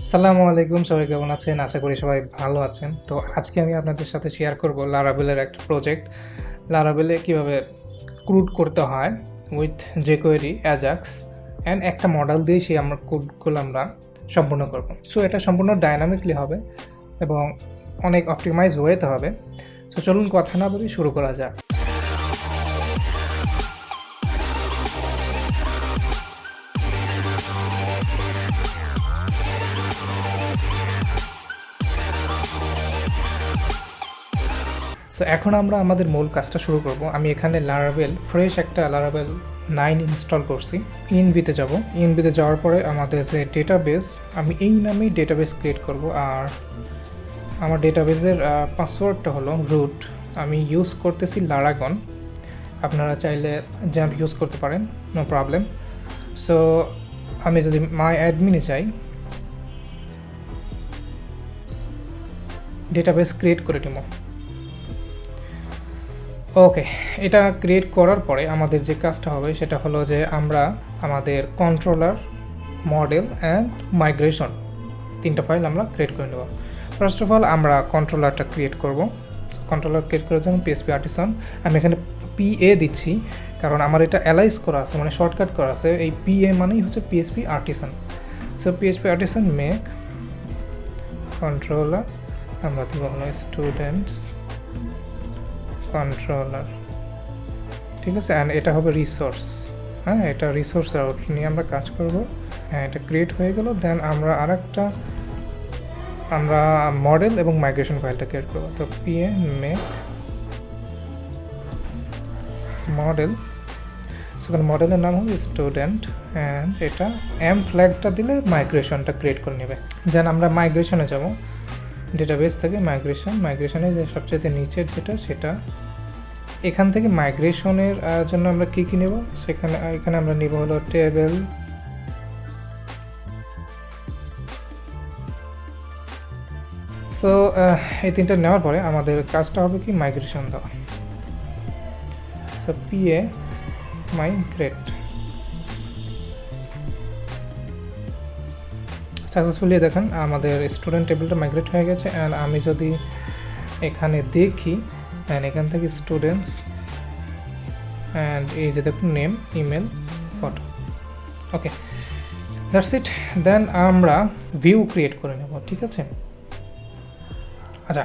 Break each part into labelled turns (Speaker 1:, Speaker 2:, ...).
Speaker 1: আসসালামু আলাইকুম, সবাই কেমন আছেন? আশা করি সবাই ভালো আছেন। তো আজকে আমি আপনাদের সাথে শেয়ার করব লারাভেলের একটা প্রজেক্ট। লারাভেলে কীভাবে ক্রুড করতে হয় উইথ jQuery, Ajax অ্যান্ড একটা মডেল দিয়ে সেই আমরা কোডগুলো আমরা সম্পূর্ণ করব। সো এটা সম্পূর্ণ ডাইনামিকলি হবে এবং অনেক অপটিমাইজ ওয়েতে হবে। সো চলুন কথা না বলি, শুরু করা যাক। সো এখন আমরা আমাদের মূল কাজটা শুরু করব। আমি এখানে লারাভেল ফ্রেশ একটা লারাভেল 9 ইনস্টল করছি। ইনভিতে যাব। ইনভিতে যাওয়ার পরে আমাদের যে ডেটাবেস, আমি এই নামেই ডেটাবেস ক্রিয়েট করব। আর আমার ডেটাবেসের পাসওয়ার্ডটা হলো রুট। আমি ইউজ করতেছি লারাগন, আপনারা চাইলে জ্যাম্প ইউজ করতে পারেন, নো প্রবলেম। সো আমি যদি মাই অ্যাডমিনে যাই, ডেটাবেস ক্রিয়েট করে নেব। ওকে, এটা ক্রিয়েট করার পরে আমাদের যে কাজটা হবে সেটা হলো যে আমরা আমাদের কন্ট্রোলার, মডেল অ্যান্ড মাইগ্রেশন তিনটা ফাইল আমরা ক্রিয়েট করে নেব। ফার্স্ট অফ অল আমরা কন্ট্রোলারটা ক্রিয়েট করব। কন্ট্রোলার ক্রিয়েট করার জন্য PHP আর্টিসান, আমি এখানে PA দিচ্ছি কারণ আমার এটা অ্যালাইজ করা আছে, মানে শর্টকাট করা আছে। এই PA মানেই হচ্ছে PHP artisan. So PHP artisan make controller, আমরা দিব হলো স্টুডেন্টস কন্ট্রোলার, ঠিক আছে। অ্যান্ড এটা হবে রিসোর্স, হ্যাঁ, এটা রিসোর্স আউট নিয়ে আমরা কাজ করব। হ্যাঁ, এটা ক্রিয়েট হয়ে গেল। দেন আমরা আরেকটা মডেল এবং মাইগ্রেশন ফাইলটা ক্রিয়েট করব। তো PA মেক মডেল, সেখানে মডেলের নাম হবে স্টুডেন্ট অ্যান্ড এটা ফ্ল্যাগটা দিলে মাইগ্রেশনটা ক্রিয়েট করে নেবে। দেন আমরা মাইগ্রেশনে যাব, ডেটাবেস থেকে মাইগ্রেশনে যে সবচেয়ে নিচের যেটা সেটা, এখান থেকে মাইগ্রেশনের জন্য আমরা কী নেব, এখানে আমরা নিব হলো টেবিল, সো এই তিনটা নেওয়ার পরে আমাদের কাজটা হবে কি মাইগ্রেশন দেওয়া। সো PA মাইগ্রেট, সাকসেসফুলি দেখেন আমাদের স্টুডেন্ট টেবিলটা মাইগ্রেট হয়ে গেছে। অ্যান্ড আমি যদি এখানে দেখি, অ্যান্ড এখান থেকে স্টুডেন্টস অ্যান্ড এই যে দেখুন name, email, photo, okay, that's it. Then আমরা ভিউ ক্রিয়েট করে নেব, ঠিক আছে। আচ্ছা,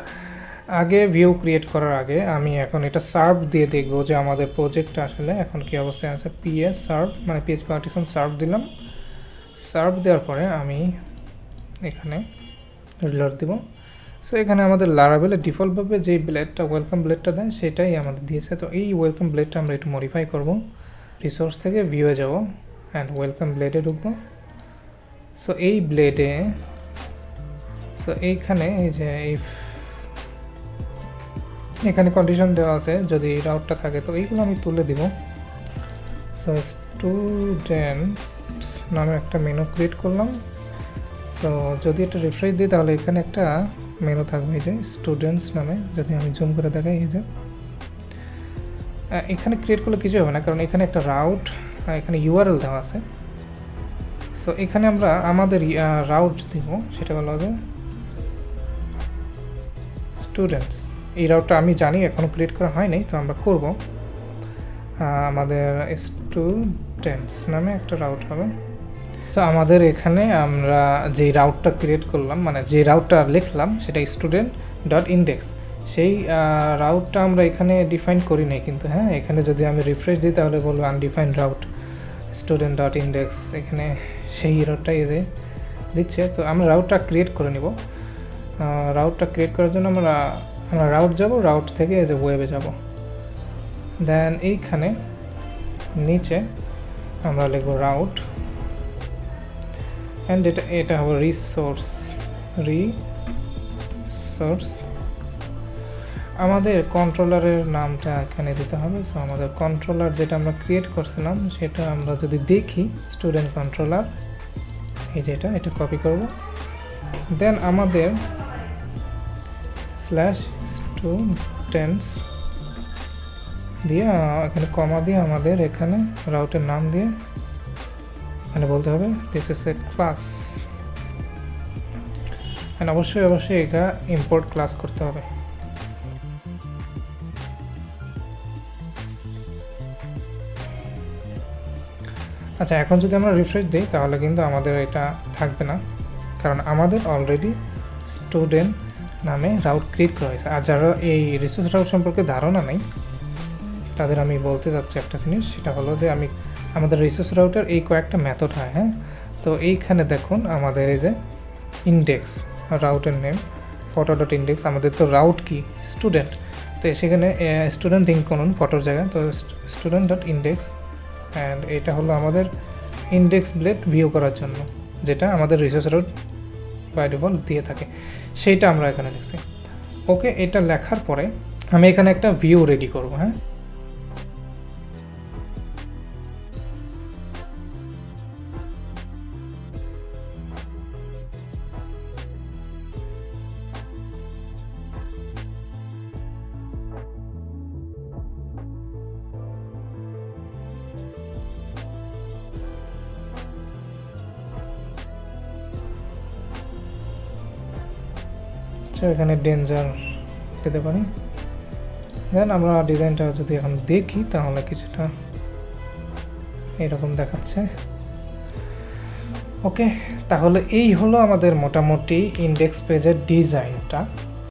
Speaker 1: আগে ভিউ ক্রিয়েট করার আগে আমি এখন এটা সার্ভ দিয়ে দেখব যে আমাদের প্রজেক্টটা আসলে এখন কী অবস্থায় আছে। PA সার্ভ মানে PHP আর্টিসান সার্ভ দিলাম। সার্ভ দেওয়ার পরে আমি এখানে রিলোড দিব। সো এখানে আমাদের লারাভেলের ডিফল্টভাবে যে ব্লেডটা, ওয়েলকাম ব্লেডটা দেয় সেটাই আমাদের দিয়েছে। তো এই ওয়েলকাম ব্লেডটা আমরা একটু মডিফাই করব। রিসোর্স থেকে ভিউয়ে যাব অ্যান্ড ওয়েলকাম ব্লেডে ঢুকবো। সো এই ব্লেডে, সো এইখানে এই যে এখানে কন্ডিশন দেওয়া আছে, যদি রাউটটা থাকে তো এইগুলো আমি তুলে দিব। সো স্টুডেন্টস নামে একটা মেনু ক্রিয়েট করলাম। সো যদি এটা রিফ্রেশ দিই তাহলে এখানে একটা মেনু থাকবে, এই যে স্টুডেন্টস নামে। যদি আমি জুম করে দেখাই, এই যে এখানে ক্রিয়েট করলে কিছু হবে না কারণ এখানে একটা রাউট, এখানে URL দেওয়া আছে। সো এখানে আমরা আমাদের রাউট দিব, সেটা হলো যে স্টুডেন্টস। এই রাউটটা আমি জানি এখনও ক্রিয়েট করা হয় নাই, তো আমরা করব। আমাদের স্টুডেন্টস নামে একটা রাউট হবে। তো আমাদের এখানে আমরা যেই রাউটটা ক্রিয়েট করলাম, মানে যে রাউটটা লিখলাম সেটা স্টুডেন্ট ডট ইন্ডেক্স, সেই রাউটটা আমরা এখানে ডিফাইন করি নাই কিন্তু। হ্যাঁ, এখানে যদি আমি রিফ্রেশ দিই তাহলে বলবো undefined route student dot index, এখানে সেই রাউটটাই যে দিচ্ছে। তো আমরা রাউটটা ক্রিয়েট করে নিব। রাউটটা ক্রিয়েট করার জন্য আমরা রাউট যাব, রাউট থেকে এই যে ওয়েবে যাব। দেন এইখানে নিচে আমরা লিখব রাউট অ্যান্ড এটা হবে রিসোর্স। আমাদের কন্ট্রোলারের নামটা এখানে দিতে হবে। সো আমাদের কন্ট্রোলার যেটা আমরা ক্রিয়েট করছিলাম সেটা আমরা যদি দেখি, স্টুডেন্ট কন্ট্রোলার, এই যে এটা কপি করব। দেন আমাদের /students দিয়ে এখানে কমা দিয়ে আমাদের এখানে রাউটের নাম দিয়ে এখানে বলতে হবে this is a class, and অবশ্যই এটা ইম্পোর্ট ক্লাস করতে হবে। আচ্ছা, এখন যদি আমরা রিফ্রেশ দিই তাহলে কিন্তু আমাদের এটা থাকবে না, কারণ আমাদের অলরেডি স্টুডেন্ট নামে রাউট ক্রিয়েট করা হয়েছে। আর যারা এই রিসোর্স রাউট সম্পর্কে ধারণা নেই তাদের আমি বলতে যাচ্ছি একটা জিনিস, সেটা হলো যে আমাদের রিসোর্স রাউটের এই কয়েকটা মেথড হয়। হ্যাঁ, তো এইখানে দেখুন আমাদের এই যে ইন্ডেক্স, রাউটের নেম photo.index, আমাদের তো রাউট কি স্টুডেন্ট, তো সেখানে স্টুডেন্ট লিঙ্ক করুন ফটোর জায়গায়, তো student.index, অ্যান্ড এটা হলো আমাদের ইন্ডেক্স ব্লেড ভিউ করার জন্য, যেটা আমাদের রিসোর্স রাউট বাই ডিফল্ট দিয়ে থাকে, সেইটা আমরা এখানে লিখছি। ওকে, এটা লেখার পরে আমি এখানে একটা ভিউ রেডি করব। হ্যাঁ, এখানে ডেঞ্জার দিতে পারি। দেন আমরা ডিজাইনটা যদি এখন দেখি তাহলে কিছুটা এরকম দেখাচ্ছে। ওকে, তাহলে এই হলো আমাদের মোটামুটি ইন্ডেক্স পেজের ডিজাইনটা।